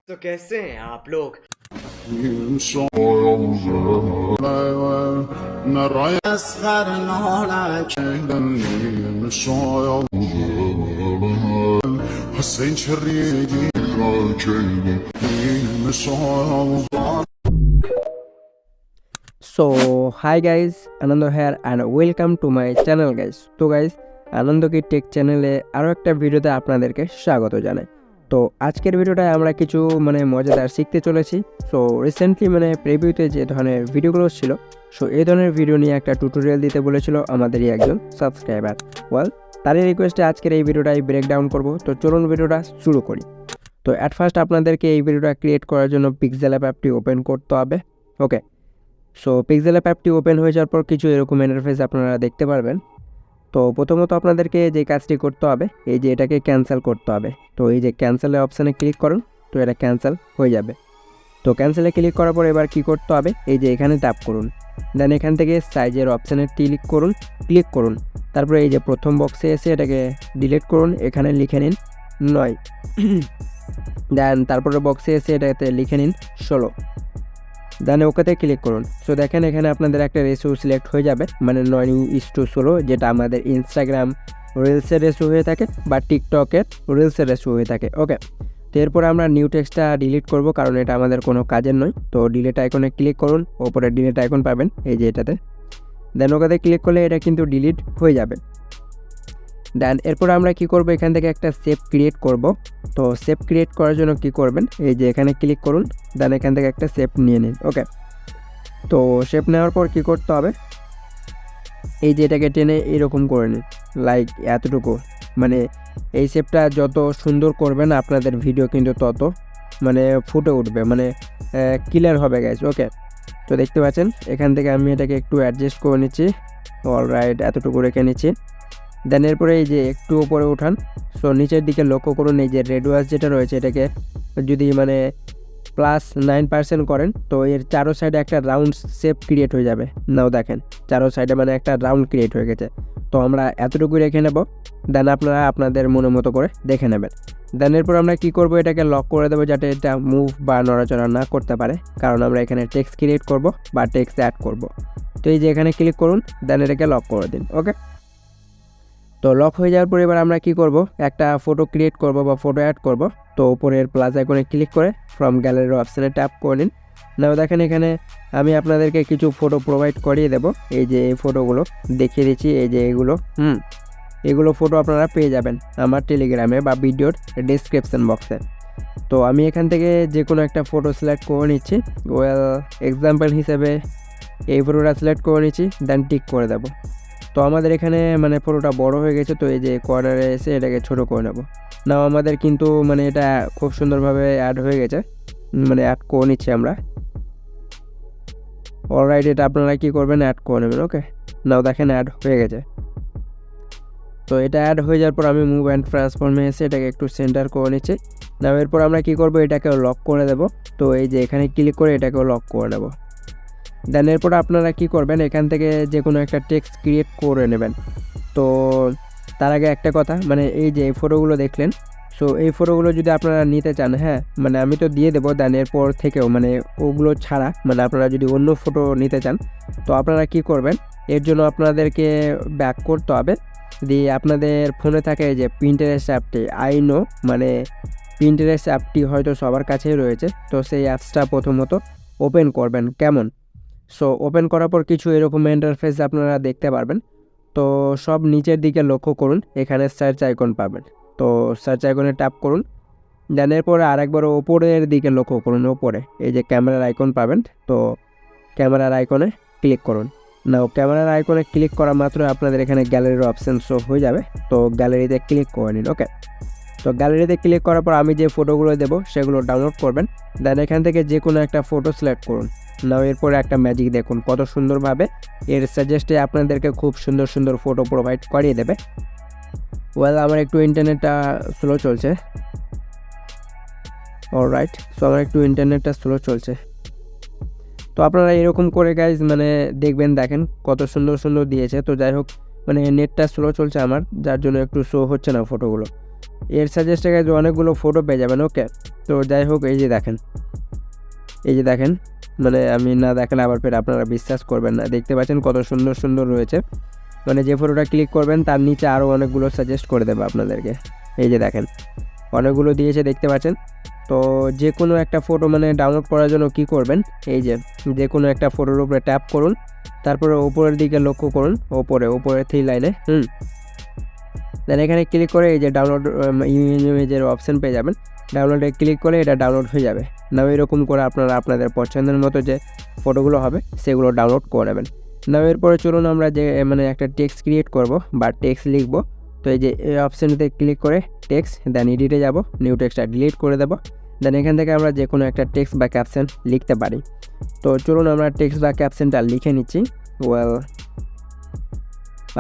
तो कैसे हैं आप लोग? So hi guys, Anando here and welcome to my channel guys. তো guys, আনন্দ কি টেক চ্যানেলে আরও একটা ভিডিওতে আপনাদেরকে স্বাগত জানাই। তো আজকের ভিডিওটায় আমরা কিছু মজাদার শিখতে চলেছি। সো রিসেন্টলি প্রিভিউতে যে ধরনের ভিডিওগুলো ছিল, সো এই ধরনের ভিডিও নিয়ে একটা টিউটোরিয়াল দিতে বলেছিল আমাদেরই একজন সাবস্ক্রাইবার। তারই রিকোয়েস্টে আজকের এই ভিডিওটাই ব্রেকডাউন করব। তো চলুন ভিডিওটা শুরু করি। তো অ্যাট ফার্স্ট আপনাদেরকে এই ভিডিওটা ক্রিয়েট করার জন্য পিক্সেল অ্যাপটি ওপেন করতে হবে। ওকে, সো পিক্সেল অ্যাপটি ওপেন হয়ে যাওয়ার পর কিছু এরকম ইন্টারফেস আপনারা দেখতে পারবেন। তো প্রথমত আপনাদেরকে যে কাজটি করতে হবে, এই যে এটাকে ক্যান্সেল করতে হবে। তো এই যে ক্যান্সেলের অপশানে ক্লিক করুন, তো এটা ক্যান্সেল হয়ে যাবে। তো ক্যান্সেলে ক্লিক করার পর এবার কী করতে হবে, এই যে এখানে ট্যাপ করুন, দেন এখান থেকে সাইজের অপশানে ক্লিক করুন। তারপরে এই যে প্রথম বক্সে এসে এটাকে ডিলিট করুন, এখানে লিখে নিন 9। দেন তারপরে বক্সে এসে এটাতে লিখে নিন 16। দেন ওকেতে ক্লিক করুন। সো দেখেন এখানে আপনাদের একটা রেশিও সিলেক্ট হয়ে যাবে, 9:16, যেটা আমাদের ইনস্টাগ্রাম রিলসের রেশিও হয়ে থাকে বা টিকটকের রিলসের রেশিও হয়ে থাকে। ওকে, তো এরপর আমরা নিউ টেক্সটটা ডিলিট করব, কারণ এটা আমাদের কোনো কাজের নয়। তো ডিলিট আইকনে ক্লিক করুন, ওপরে ডিলিট আইকন পাবেন এই যে এটাতে। দেন ওকেতে ক্লিক করলে এটা কিন্তু ডিলিট হয়ে যাবে। দেন এরপর আমরা কি করব, এখান থেকে একটা শেপ ক্রিয়েট করব। তো শেপ ক্রিয়েট করার জন্য কি করবেন, এই যে এখানে ক্লিক করুন, দেন এখান থেকে একটা শেপ নিয়ে নিন। ওকে, তো শেপ নেওয়ার পর কি করতে হবে, এই যে এটাকে টেনে এরকম করে নিন, লাইক এতটুকু। এই শেপটা যত সুন্দর করবেন আপনাদের ভিডিও কিন্তু তত ফুটে উঠবে, ক্লিয়ার হবে গাইজ। ওকে, তো দেখতে পাচ্ছেন এখান থেকে আমি এটাকে একটু অ্যাডজাস্ট করে নিচ্ছি। অলরাইট, এতটুকু রেখে নিচ্ছি। দেন এরপরে এই যে একটু উপরে উঠান। সো নিচের দিকে লক্ষ্য করুন, এই যে রেড ওয়াশ যেটা রয়েছে, এটাকে যদি +9% করেন, তো এর চারো সাইডে একটা রাউন্ড শেপ ক্রিয়েট হয়ে যাবে। নাও দেখেন চারো সাইডে একটা রাউন্ড ক্রিয়েট হয়ে গেছে। তো আমরা এতটুকু রেখে নেব। দেন আপনারা আপনাদের মনের মতো করে দেখে নেবেন। দেন এরপর আমরা কি করব, এটাকে লক করে দেবো যাতে এটা মুভ বা নড়াচড়া না করতে পারে, কারণ আমরা এখানে টেক্সট ক্রিয়েট করব বা টেক্সট অ্যাড করব। তো এই যে এখানে ক্লিক করুন, দেন এটাকে লক করে দিন। ওকে, তো লক হয়ে যাওয়ার পর এবার আমরা কি করব, একটা ফটো ক্রিয়েট করব বা ফটো অ্যাড করব। তো উপরের প্লাস আইকনে ক্লিক করে ফ্রম গ্যালারি অপশানে ট্যাপ করে নিন। নাও দেখেন এখানে আমি আপনাদেরকে কিছু ফটো প্রোভাইড করিয়ে দেব। এই যে এই ফটোগুলো দেখিয়ে দিচ্ছি, এই যে এগুলো ফটো আপনারা পেয়ে যাবেন আমার টেলিগ্রামে বা ভিডিওর ডিসক্রিপশন বক্সে। তো আমি এখান থেকে যে কোনো একটা ফটো সিলেক্ট করে নিচ্ছি। এক্সাম্পল হিসেবে এই ফটোটা সিলেক্ট করে নিচ্ছি, দেন টিক করে দেব। তো আমাদের এখানে ফটোটা বড় হয়ে গেছে, তো এই যে কর্নারে এসে এটাকে ছোট করে নেব। নাও আমাদের কিন্তু এটা খুব সুন্দরভাবে অ্যাড হয়ে গেছে, অ্যাড করে নিচ্ছি আমরা। অলরাইট, এটা আপনারা কি করবেন, অ্যাড করে নেবেন। ওকে, নাও দেখেন অ্যাড হয়ে গেছে। তো এটা অ্যাড হয়ে যাওয়ার পর আমি মুভ অ্যান্ড ট্রান্সফর্মে এসে এটাকে একটু সেন্টার করে নিচ্ছি। নাও এরপর আমরা কি করব, এটাকে লক করে দেব। তো এই যে এখানে ক্লিক করে এটাকেও লক করে নেব। দেন এরপর আপনারা কি করবেন, এখান থেকে যে কোনো একটা টেক্সট ক্রিয়েট করে নেবেন। তো তার আগে একটা কথা, এই যে এই ফটোগুলো দেখলেন, সো এই ফটোগুলো যদি আপনারা নিতে চান, হ্যাঁ আমি তো দিয়ে দেবো। দেন এরপর থেকেও ওগুলো ছাড়া আপনারা যদি অন্য ফটো নিতে চান, তো আপনারা কি করবেন, এর জন্য আপনাদেরকে ব্যাক করতে হবে। দিয়ে আপনাদের ফোনে থাকে যে পিন্টারেস্ট অ্যাপটি, আই নো পিন্টারেস্ট অ্যাপটি হয়তো সবার কাছেই রয়েছে। তো সেই অ্যাপসটা প্রথমত ওপেন করবেন। কেমন, সো ওপেন করার পর কিছু এরকম ইন্টারফেস আপনারা দেখতে পারবেন। তো সব নিচের দিকে লক্ষ্য করুন, এখানে সার্চ আইকন পাবেন। তো সার্চ আইকনে ট্যাপ করুন। দেন এরপরে আরেকবার ওপরের দিকে লক্ষ্য করুন, ওপরে এই যে ক্যামেরার আইকন পাবেন। তো ক্যামেরার আইকনে ক্লিক করুন। নাও ক্যামেরার আইকনে ক্লিক করা মাত্র আপনাদের এখানে গ্যালারির অপশান শো হয়ে যাবে। তো গ্যালারিতে ক্লিক করে নিন। ওকে, তো গ্যালারিতে ক্লিক করার পর আমি যে ফটোগুলো দেবো সেগুলো ডাউনলোড করবেন। দেন এখান থেকে যে কোনো একটা ফটো সিলেক্ট করুন। নাও এরপরে একটা ম্যাজিক দেখুন কত সুন্দরভাবে এর সাজেস্টে আপনাদেরকে খুব সুন্দর সুন্দর ফটো প্রোভাইড করিয়ে দেবে। আমার একটু ইন্টারনেটটা স্লো চলছে। অলরাইট, সো আমার একটু ইন্টারনেটটা স্লো চলছে। তো আপনারা এরকম করে গাইজ দেখবেন, দেখেন কত সুন্দর সুন্দর দিয়েছে। তো যাই হোক, নেটটা স্লো চলছে আমার, যার জন্য একটু শো হচ্ছে না ফটোগুলো। এর সাজেস্টে গাইজ অনেকগুলো ফটো পেয়ে যাবেন। ওকে, তো যাই হোক, এই যে দেখেন মানে আমি না দেখালে আবার ফের আপনারা বিশ্বাস করবেন না। দেখতে পাচ্ছেন কত সুন্দর সুন্দর রয়েছে, মানে যে ফটোটা ক্লিক করবেন তার নিচে আরও অনেকগুলো সাজেস্ট করে দেবে আপনাদেরকে। এই যে দেখেন অনেকগুলো দিয়েছে, দেখতে পাচ্ছেন। তো যে কোনো একটা ফটো মানে ডাউনলোড করার জন্য কি করবেন, এই যে কোনো একটা ফটোর উপরে ট্যাপ করুন, তারপরে ওপরের দিকে লক্ষ্য করুন, ওপরে 3 লাইনে দেন এখানে ক্লিক করে এই যে ডাউনলোড ইমেজের অপশান পেয়ে যাবেন। ডাউনলোডে ক্লিক করে এটা ডাউনলোড হয়ে যাবে। না এরকম করে আপনারা আপনাদের পছন্দের মতো যে ফটোগুলো হবে সেগুলো ডাউনলোড করে নেবেন। না এরপরে চলুন আমরা যে মানে একটা টেক্সট ক্রিয়েট করব বা টেক্সট লিখব। তো এই যে এই অপশানটিতে ক্লিক করে টেক্সট, দেন এডিটে যাব, নিউ টেক্সটটা ডিলিট করে দেবো। দেন এখান থেকে আমরা যে কোনো একটা টেক্সট বা ক্যাপশন লিখতে পারি। তো চলুন আমরা টেক্সট বা ক্যাপশনটা লিখে নিচ্ছি।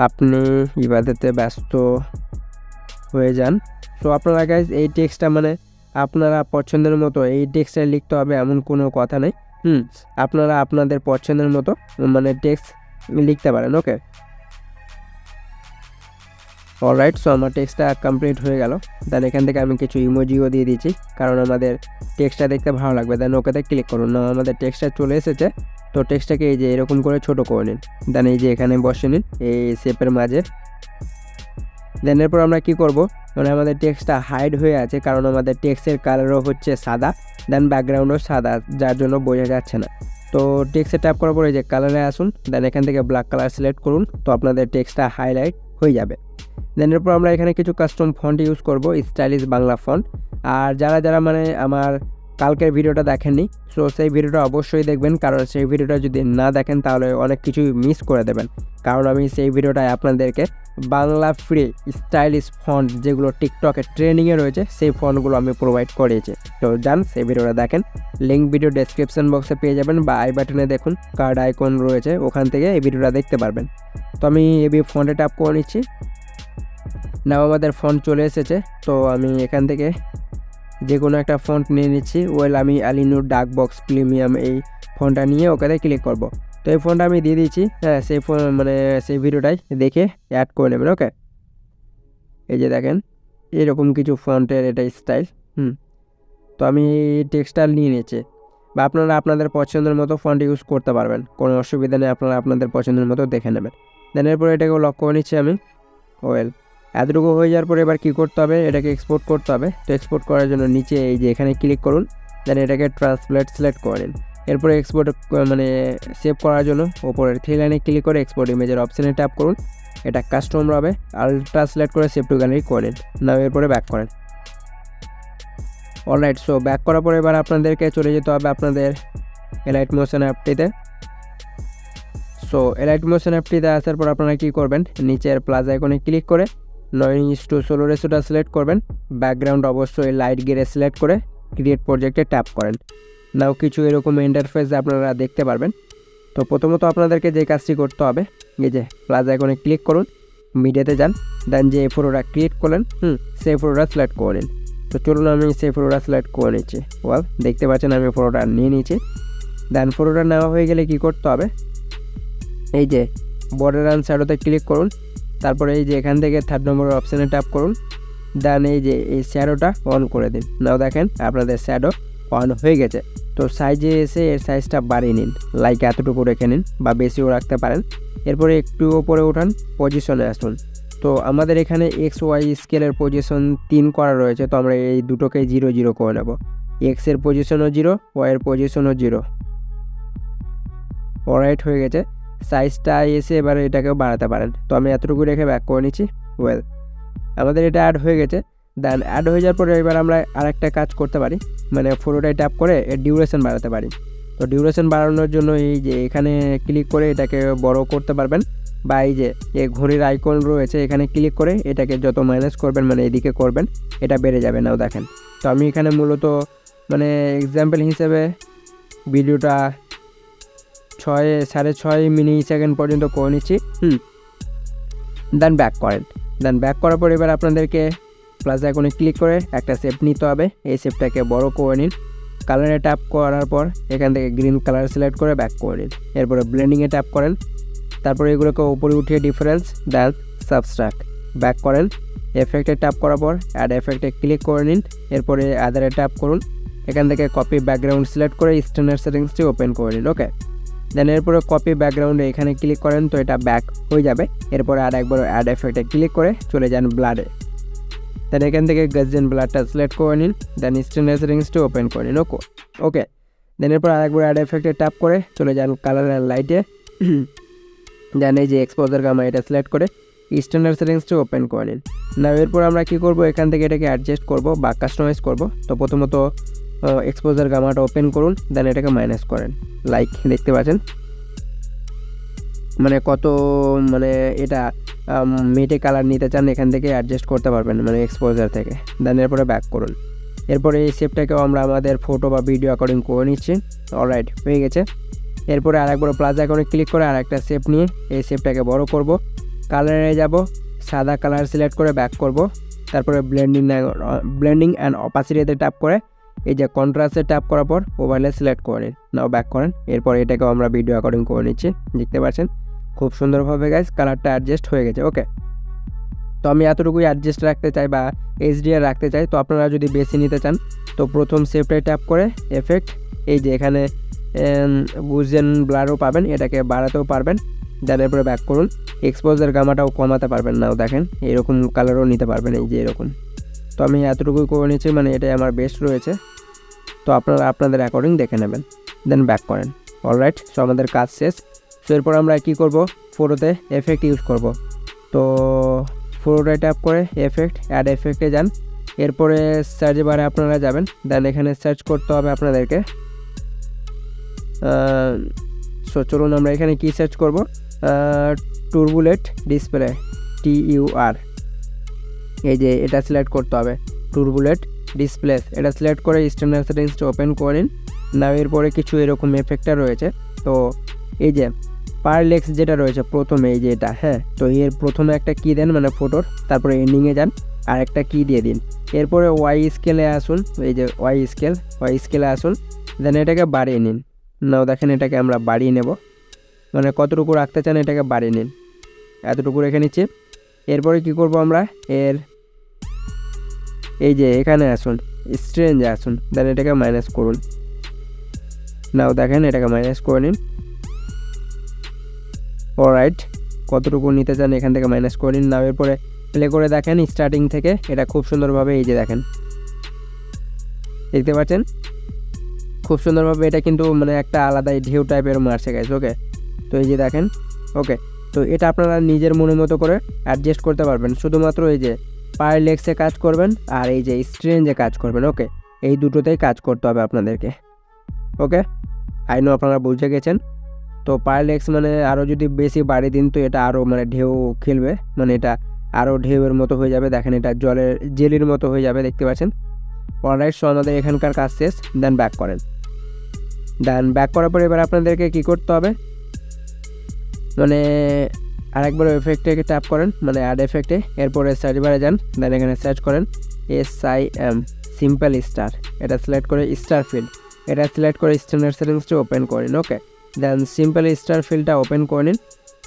আপনি ইবাদতে ব্যস্ত হয়ে যান। তো আপনারা গাইজ এই টেক্সটটা মানে আপনারা পছন্দের মতো এই টেক্সটটা লিখতে হবে এমন কোনো কথা নেই। আপনারা আপনাদের পছন্দের মতো মানে টেক্সট লিখতে পারেন। ওকে, অলরাইট। সো আমার টেক্সটটা কমপ্লিট হয়ে গেল। দেন এখান থেকে আমি কিছু ইমোজিও দিয়ে দিচ্ছি, কারণ আমাদের টেক্সটটা দেখতে ভালো লাগবে। দেন ওকেতে ক্লিক করুন। না আমাদের টেক্সটটা চলে এসেছে। তো টেক্সটটাকে এই যে এরকম করে ছোট করে নিন, দেন এই যে এখানে বসে নিন এই শেপের মাঝে। দেন এরপর আমরা কি করব, মানে আমাদের টেক্সটটা হাইড হয়ে আছে, কারণ আমাদের টেক্সটের কালারও হচ্ছে সাদা, দেন ব্যাকগ্রাউন্ডও সাদা, যার জন্য বোঝা যাচ্ছে না। তো টেক্সটে ট্যাপ করার পরে যে কালারে আসুন, দেন এখান থেকে ব্ল্যাক কালার সিলেক্ট করুন। তো আপনাদের টেক্সটটা হাইলাইট হয়ে যাবে। দেন এরপর আমরা এখানে কিছু কাস্টম ফন্ট ইউজ করব, স্টাইলিশ বাংলা ফন্ট। আর যারা মানে আমার কালকের ভিডিওটা দেখেননি, সো সেই ভিডিওটা অবশ্যই দেখবেন, কারণ সেই ভিডিওটা যদি না দেখেন তাহলে অনেক কিছুই মিস করে দেবেন। কারণ আমি সেই ভিডিওটায় আপনাদেরকে বাংলা ফ্রি স্টাইলিশ ফন্ট যেগুলো টিকটকে ট্রেন্ডিংয়ে রয়েছে সেই ফন্টগুলো আমি প্রোভাইড করেছি। তো যান সেই ভিডিওটা দেখেন, লিঙ্ক ভিডিও ডেসক্রিপশন বক্সে পেয়ে যাবেন, বা আই বাটনে দেখুন কার্ড আইকন রয়েছে, ওখান থেকে এই ভিডিওটা দেখতে পারবেন। তো আমি এবি ফন্টে ট্যাপ করে নিচ্ছি। নাও আমাদের ফন্ট চলে এসেছে। তো আমি এখান থেকে যে কোনো একটা ফন্ট নিয়ে নিচ্ছি। আমি আলিনুর ডার্ক বক্স প্রিমিয়াম এই ফন্টটা নিয়ে ওখানে ক্লিক করব। তো এই ফন্টটা আমি দিয়ে দিচ্ছি। হ্যাঁ, সেই ফোন মানে সেই ভিডিওটাই দেখে অ্যাড করে নেবেন। ওকে, এই যে দেখেন এরকম কিছু ফন্টের এটা স্টাইল। তো আমি টেক্সটাইল নিয়ে নিচ্ছি, বা আপনারা আপনাদের পছন্দের মতো ফন্ট ইউজ করতে পারবেন, কোনো অসুবিধা নেই, আপনারা আপনাদের পছন্দের মতো দেখে নেবেন। দেন এরপরে এটাকে লক করে নিচ্ছি আমি। এতটুকু হয়ে যাওয়ার পরে এবার কী করতে হবে, এটাকে এক্সপোর্ট করতে হবে। তো এক্সপোর্ট করার জন্য নিচে এই যে এখানে ক্লিক করুন, দেন এটাকে ট্রান্সলেট সিলেক্ট করে নিন। এরপরে এক্সপোর্ট মানে সেভ করার জন্য ওপরের 3 লাইনে ক্লিক করে এক্সপোর্ট ইমেজের অপশানে ট্যাপ করুন। এটা কাস্টম হবে, আলট্রা সিলেক্ট করে সেভ টু গ্যালারি করে নিন। না এরপরে ব্যাক করেন। অলরাইট, সো ব্যাক করার পরে এবার আপনাদেরকে চলে যেতে হবে আপনাদের এলাইট মোশন অ্যাপটিতে। সো এলাইট মোশন অ্যাপটিতে আসার পর আপনারা কী করবেন, নিচের প্লাস আইকনে ক্লিক করে 9:16 রেশিওটা সিলেক্ট করবেন। ব্যাকগ্রাউন্ড অবশ্যই লাইট গ্রে সিলেক্ট করে ক্রিয়েট প্রজেক্টে ট্যাপ করেন। নাও কিছু এরকম ইন্টারফেস আপনারা দেখতে পারবেন। তো প্রথমত আপনাদেরকে যে কাজটি করতে হবে, এই যে প্লাস আইকনে ক্লিক করুন, মিডিয়াতে যান, দেন যে ফটোটা ক্রিয়েট করলেন সেই ফটোটা সিলেক্ট করে নিন। তো চলুন আমি সেই ফটোটা সিলেক্ট করে নিচ্ছি। দেখতে পাচ্ছেন আমি ফটোটা নিয়ে নিয়েছি। দেন ফটোটা নেওয়া হয়ে গেলে কি করতে হবে, এই যে বর্ডার অ্যান্ড শ্যাডোতে ক্লিক করুন। তারপরে এই যে এখান থেকে 3rd নম্বরের অপশানে ট্যাপ করুন। দেন এই যে এই শ্যাডোটা অন করে দিন। নাও দেখেন আপনাদের শ্যাডো অন হয়ে গেছে। তো সাইজে এসে এর সাইজটা বাড়িয়ে নিন, লাইক এতটুকু রেখে নিন বা বেশিও রাখতে পারেন। এরপরে একটু ওপরে উঠান, পজিশনে আসুন। তো আমাদের এখানে XY স্কেলের পজিশন 3 করা রয়েছে, তো আমরা এই দুটোকে 0 0 করে নেব। এক্সের পজিশনও 0, ওয়াইয়ের পজিশনও 0। অলরাইট, হয়ে গেছে। সাইজটা এসে এবার এটাকেও বাড়াতে পারেন। তো আমি এতটুকু রেখে ব্যাক করে নিচ্ছি। আমাদের এটা অ্যাড হয়ে গেছে। দেন অ্যাড হয়ে যাওয়ার পরে এবার আমরা আরেকটা কাজ করতে পারি, মানে ফটোটায় ট্যাপ করে এর ডিউরেশন বাড়াতে পারি। তো ডিউরেশন বাড়ানোর জন্য এই যে এখানে ক্লিক করে এটাকে বড় করতে পারবেন, বা এই যে এই ঘড়ির আইকন রয়েছে এখানে ক্লিক করে এটাকে যত মাইনাস করবেন মানে এদিকে করবেন, এটা বেড়ে যাবে। নাও দেখেন। তো আমি এখানে মূলত মানে এক্সাম্পল হিসেবে ভিডিওটা 6.5 মিলি সেকেন্ড পর্যন্ত করে নিচ্ছি। দেন ব্যাক করেন। দেন ব্যাক করার পর এবার আপনাদেরকে প্লাস আইকনে ক্লিক করে একটা শেপ নিতে হবে। এই শেপটাকে বড় করে নিন। কালারে ট্যাপ করার পর এখান থেকে গ্রিন কালার সিলেক্ট করে ব্যাক করে নিন। এরপরে ব্লেন্ডিংয়ে ট্যাপ করেন। তারপরে এগুলোকে উপরে উঠিয়ে ডিফারেন্স, দেন সাবস্ট্রাক্ট, ব্যাক করেন। এফেক্টে ট্যাপ করার পর অ্যাড এফেক্টে ক্লিক করে নিন, এরপরে আদারে ট্যাপ করুন, এখান থেকে কপি ব্যাকগ্রাউন্ড সিলেক্ট করে স্ট্যান্ডার্ড সেটিংসটি ওপেন করে নিন। ওকে, দেন এরপরে কপি ব্যাকগ্রাউন্ডে এখানে ক্লিক করেন তো এটা ব্যাক হয়ে যাবে। এরপরে আর একবার অ্যাড এফেক্টে ক্লিক করে চলে যান ব্লাডে, দেন এখান থেকে গজেন ব্লাডটা সিলেক্ট করে নিন, দেন স্ট্যান্ডার্ড সেটিংসটি ওপেন করে নিন। ওকে, দেন এরপর আরেকবার অ্যাড এফেক্টে ট্যাপ করে চলে যান কালার অ্যান্ড লাইটে, দেন এই যে এক্সপোজার গামা এটা সিলেক্ট করে স্ট্যান্ডার্ড সেটিংসটি ওপেন করে নিন। না এরপর আমরা কি করব, এখান থেকে এটাকে অ্যাডজাস্ট করব বা কাস্টমাইজ করব। তো প্রথমত এক্সপোজার গামাটা ওপেন করুন, দেন এটাকে মাইনাস করেন, লাইক দেখতে পাচ্ছেন মানে কত মানে এটা মেটে কালার নিতে চান এখান থেকে অ্যাডজাস্ট করতে পারবেন মানে এক্সপোজার থেকে। দেন এরপরে ব্যাক করুন, এরপরে এই শেপটাকেও আমরা আমাদের ফটো বা ভিডিও অ্যাকর্ডিং করে নিচ্ছি। অলরাইট, হয়ে গেছে। এরপরে আরেকবার প্লাস আইকনে ক্লিক করে আরেকটা শেপ নিয়ে এই শেপটাকে বড় করব, কালারে যাব, সাদা কালার সিলেক্ট করে ব্যাক করব, তারপরে ব্লেন্ডিং অ্যান্ড অপাসিটিতে ট্যাপ করে এই যে কন্ট্রাস্টে ট্যাপ করার পর ওভারলে সিলেক্ট করে নিন, নাও ব্যাক করেন। এরপর এটাকেও আমরা ভিডিও অ্যাকর্ডিং করে নিচ্ছি, দেখতে পাচ্ছেন খুব সুন্দরভাবে গাইজ কালারটা অ্যাডজাস্ট হয়ে গেছে। ওকে, তো আমি এতটুকুই অ্যাডজাস্ট রাখতে চাই বা এইচডিআর রাখতে চাই। তো আপনারা যদি বেশি নিতে চান তো প্রথম শেপটায় ট্যাপ করে এফেক্ট, এই যে এখানে গুজেন ব্লারও পাবেন, এটাকে বাড়াতেও পারবেন। দেন এরপরে ব্যাক করুন, এক্সপোজার গামাটাও কমাতে পারবেন, নাও দেখেন এরকম কালারও নিতে পারবেন, এই যে এরকম। তো আমি এতটুকুই করে নিচ্ছি, মানে এটাই আমার বেস্ট রয়েছে। তো আপনারা আপনাদের অ্যাকর্ডিং দেখে নেবেন, দেন ব্যাক করেন। অলরাইট, সো আমাদের কাজ শেষ। সো এরপর আমরা কী করব, ফটোতে এফেক্ট ইউজ করব। তো ফটোতে ট্যাপ করে এফেক্ট অ্যাড এফেক্টে যান, এরপরে সার্চ বারে আপনারা যাবেন, দেন এখানে সার্চ করতে হবে আপনাদেরকে। সো চলুন আমরা এখানে কি সার্চ করব, টুরবুলেট ডিসপ্লে, TUR, এই যে এটা সিলেক্ট করতে হবে, টুরবুলেট ডিসপ্লে, এটা সিলেক্ট করে স্ট্যান্ডার্ড সেটিংসটা ওপেন করে নিন। না এরপরে কিছু এরকম এফেক্টটা রয়েছে, তো এই যে পারলেক্স যেটা রয়েছে প্রথমে, এই যে এটা, হ্যাঁ, তো এর প্রথমে একটা কি দেন মানে ফটোর, তারপরে এন্ডিংয়ে যান আর একটা কি দিয়ে দিন। এরপরে ওয়াই স্কেলে আসুন, এই যে ওয়াই স্কেলে আসুন, দেন এটাকে বাড়িয়ে নিন। নাও দেখেন এটাকে আমরা বাড়িয়ে নেব, মানে কতটুকু রাখতে চান এটাকে বাড়িয়ে নিন, এতটুকু রেখে নিচ্ছি। এরপরে কি করব আমরা, এর এই যে এখানে আসুন, স্ট্রেঞ্জে আসুন, দেন এটাকে মাইনাস করুন। নাও দেখেন এটাকে মাইনাস করে নিন। অলরাইট, কতটুকু নিতে চান এখান থেকে মাইনাস করে নিন। নাও এরপরে প্লে করে দেখেন স্টার্টিং থেকে, এটা খুব সুন্দরভাবে এই যে দেখেন, দেখতে পাচ্ছেন খুব সুন্দরভাবে এটা কিন্তু মানে একটা আলাদাই ঢেউ টাইপের মারছে গাইজ। ওকে, তো এই যে দেখেন। ওকে, তো এটা আপনারা নিজের মনের মতো করে অ্যাডজাস্ট করতে পারবেন, শুধুমাত্র এই যে পারলেক্সে কাজ করবেন আর এই যে স্ট্রেঞ্জে কাজ করবেন। ওকে, এই দুটোতেই কাজ করতে হবে আপনাদেরকে। ওকে, আই নো আপনারা বুঝে গেছেন। তো পারলেক্স মানে আরও যদি বেশি বাড়িয়ে দিন তো এটা আরও মানে ঢেউ খেলবে, মানে এটা আরও ঢেউয়ের মতো হয়ে যাবে, দেখেন এটা জলের জেলির মতো হয়ে যাবে, দেখতে পাচ্ছেন। অলরাইট, সো আমাদের এখানকার কাজ শেষ, দেন ব্যাক করেন। দেন ব্যাক করার পরে এবার আপনাদেরকে কী করতে হবে, মানে আরেকবার এফেক্টে ট্যাপ করেন, মানে অ্যাড এফেক্টে, এরপরে সার্চ বারে যান, দেন এখানে সার্চ করেন SIM সিম্পল স্টার, এটা সিলেক্ট করে স্টার ফিল্ড, এটা সিলেক্ট করে স্ট্যান্ডার্ড সেটিংসটা ওপেন করে নিন। ওকে, দেন সিম্পল স্টার ফিল্ডটা ওপেন করে নিন।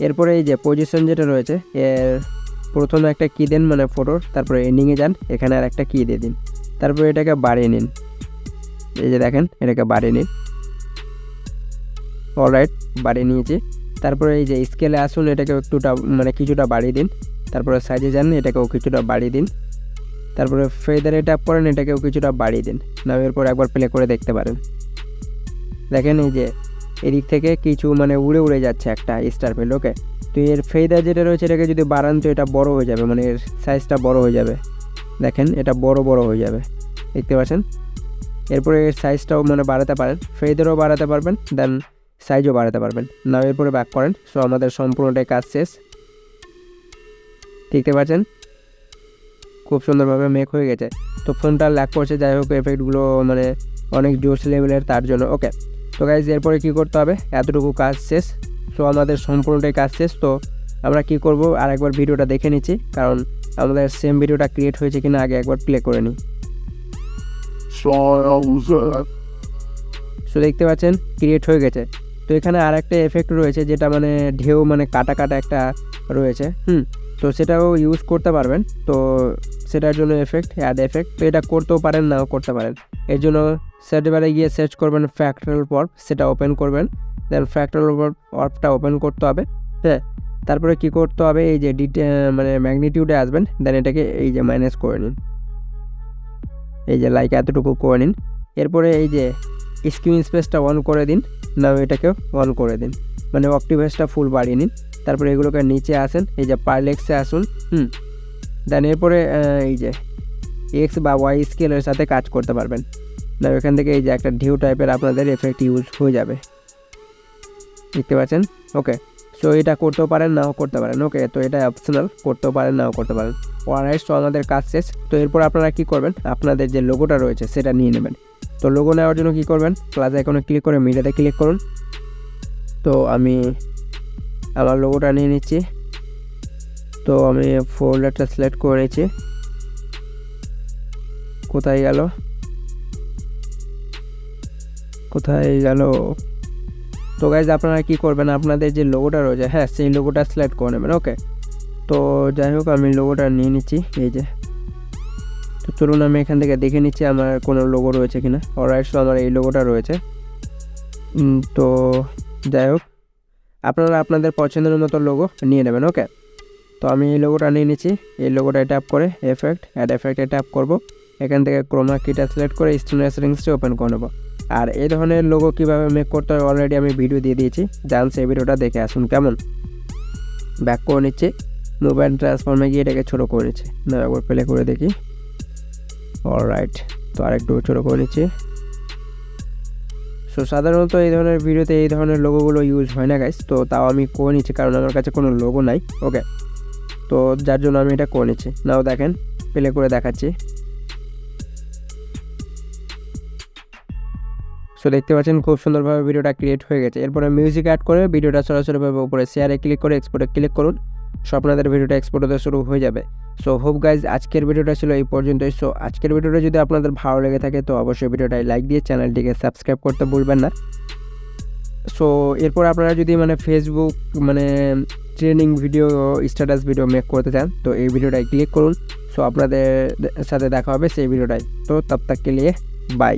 এরপরে এই যে পজিশন যেটা রয়েছে এর প্রথমে একটা কি দেন মানে ফটোর, তারপরে এন্ডিংয়ে যান, এখানে আর একটা কি দিয়ে দিন, তারপরে এটাকে বাড়িয়ে নিন, এই যে দেখেন এটাকে বাড়িয়ে নিন। অলরাইট, বাড়িয়ে নিয়েছি। তারপরে এই যে স্কেলে আসুন, এটাকেও একটুটা মানে কিছুটা বাড়িয়ে দিন, তারপরে সাইজে যান, এটাকেও কিছুটা বাড়িয়ে দিন, তারপরে ফেদারে ট্যাপ করেন, এটাকেও কিছুটা বাড়িয়ে দিন। না এরপর একবার প্লে করে দেখতে পারেন, দেখেন এই যে এদিক থেকে কিছু মানে উড়ে উড়ে যাচ্ছে একটা স্টার ফিল্ড। ওকে, তো এর ফেদার যেটা রয়েছে এটাকে যদি বাড়ান তো এটা বড় হয়ে যাবে, মানে এর সাইজটা বড় হয়ে যাবে, দেখেন এটা বড় হয়ে যাবে, দেখতে পাচ্ছেন। এরপরে এর সাইজটাও মানে বাড়াতে পারেন, ফেদারও বাড়াতে পারবেন, দেন সাইজও বাড়াতে পারবেন। না এরপরে ব্যাক করেন। সো আমাদের সম্পূর্ণটাই কাজ শেষ, দেখতে পাচ্ছেন খুব সুন্দরভাবে মেক হয়ে গেছে। তো ফোনটা ল্যাগ করছে, যাই হোক এফেক্টগুলো মানে অনেক জোশ লেভেলের, তার জন্য। ওকে, তো গাইজ এরপরে কী করতে হবে, এতটুকু কাজ শেষ। সো আমাদের সম্পূর্ণটাই কাজ শেষ। তো আমরা কি করব, আরেকবার ভিডিওটা দেখে নিচ্ছি, কারণ আমাদের সেম ভিডিওটা ক্রিয়েট হয়েছে কিনা আগে একবার প্লে করে নিই। সো দেখতে পাচ্ছেন ক্রিয়েট হয়ে গেছে। তো এখানে আর একটা এফেক্ট রয়েছে যেটা মানে ঢেউ মানে কাটা কাটা একটা রয়েছে, তো সেটাও ইউজ করতে পারবেন। তো সেটার জন্য এফেক্ট, অ্যাড এফেক্ট, তো এটা করতেও পারেন, নাও করতে পারেন। এর জন্য সার্চ বারে গিয়ে সার্চ করবেন ফ্র্যাকটাল ওয়ার্প, সেটা ওপেন করবেন। দেন ফ্র্যাকটাল ওয়ার্পটা ওপেন করতে হবে। হ্যাঁ, তারপরে কি করতে হবে, এই যে মানে ম্যাগনিটিউডে আসবেন, দেন এটাকে এই যে মাইনাস করে নিন, এই যে লাইক এতটুকু করে নিন। এরপরে এই যে স্ক্রিন স্পেসটা অন করে দিন, নাও এটাকেও অন করে দিন, মানে অক্টিভেসটা ফুল বাড়িয়ে নিন। তারপরে এগুলোকে নিচে আসেন, এই যে পারলেক্সে আসুন। দেন এরপরে এই যে এক্স বা ওয়াই স্কেলের সাথে কাজ করতে পারবেন। না এখান থেকে এই যে একটা ঢেউ টাইপের আপনাদের এফেক্ট ইউজ হয়ে যাবে, দেখতে পাচ্ছেন। ওকে, সো এটা করতেও পারেন, নাও করতে পারেন। ওকে, তো এটা অপশনাল, করতেও পারেন, নাও করতে পারেন। অলরাইট, সো আমাদের কাজ শেষ। তো এরপর আপনারা কী করবেন, আপনাদের যে লোগোটা রয়েছে সেটা নিয়ে নেবেন। তো লোগো নেওয়ার জন্য কী করবেন, প্লাস আইকনে ক্লিক করে মিডিয়াতে ক্লিক করুন। তো আমি আমার লোগোটা নিয়ে নিচ্ছি। তো আমি ফোল্ডারটা সিলেক্ট করে নিচ্ছি। কোথায় গেল, তো গাইজ আপনারা কী করবেন, আপনাদের যে লোগোটা রয়েছে, হ্যাঁ, সেই লোগোটা সিলেক্ট করে নেবেন। ওকে, তো যাই হোক আমি লোগোটা নিয়ে নিচ্ছি, এই যে। তো চলুন আমি এখান থেকে দেখে নিচ্ছি আমার কোনো লোগো রয়েছে কিনা। অলরাইট, সো আমার এই লোগোটা রয়েছে। তো যাই হোক, আপনারা আপনাদের পছন্দের মতো লোগো নিয়ে নেবেন। ওকে, তো আমি এই লোগোটা নিয়ে নিচ্ছি। এই লোগোটায় ট্যাপ করে এফেক্ট, অ্যাড এফেক্টে ট্যাপ করব। এখান থেকে ক্রোমা কিটা সিলেক্ট করে স্টোনের সেটিংসটি ওপেন করে নেব। আর এই ধরনের লোগো কীভাবে মেক করতে হয় অলরেডি আমি ভিডিও দিয়ে দিয়েছি, যান সেই ভিডিওটা দেখে আসুন। কেমন, ব্যাক করে নিচ্ছি, মোবাইল ট্রান্সফর্মে গিয়ে এটাকে ছোটো করে নিচ্ছি। না একবার প্লে করে দেখি। অলরাইট, তো আরেকটু ছোটো করে নিচ্ছি। সো সাধারণত এই ধরনের ভিডিওতে এই ধরনের লোগোগুলো ইউজ হয় না গাইস, তো তাও আমি করে নিচ্ছি কারণ আমার কাছে কোনো লোগো নাই। ওকে, তো যার জন্য আমি এটা করে নিচ্ছি। নাও দেখেন, প্লে করে দেখাচ্ছি। সো দেখতে পাচ্ছেন খুব সুন্দরভাবে ভিডিওটা ক্রিয়েট হয়ে গেছে। এরপরে মিউজিক অ্যাড করে ভিডিওটা সরাসরিভাবে উপরে শেয়ারে ক্লিক করে এক্সপোর্টে ক্লিক করুন। সো আপনাদের ভিডিওটা এক্সপোর্ট হতে শুরু হয়ে যাবে। সো হোপ গাইজ আজকের ভিডিওটা ছিল এই পর্যন্তই। সো আজকের ভিডিওটা যদি আপনাদের ভালো লেগে থাকে তো অবশ্যই ভিডিওটায় লাইক দিয়ে চ্যানেলটিকে সাবস্ক্রাইব করতে ভুলবেন না। সো এরপর আপনারা যদি মানে ফেসবুক মানে trending video, status video make করতে চান তো এই ভিডিওটায় ক্লিক করুন। সো আপনাদের সাথে দেখা হবে সেই ভিডিওটায়। তো তব তক কে লিয়ে বাই।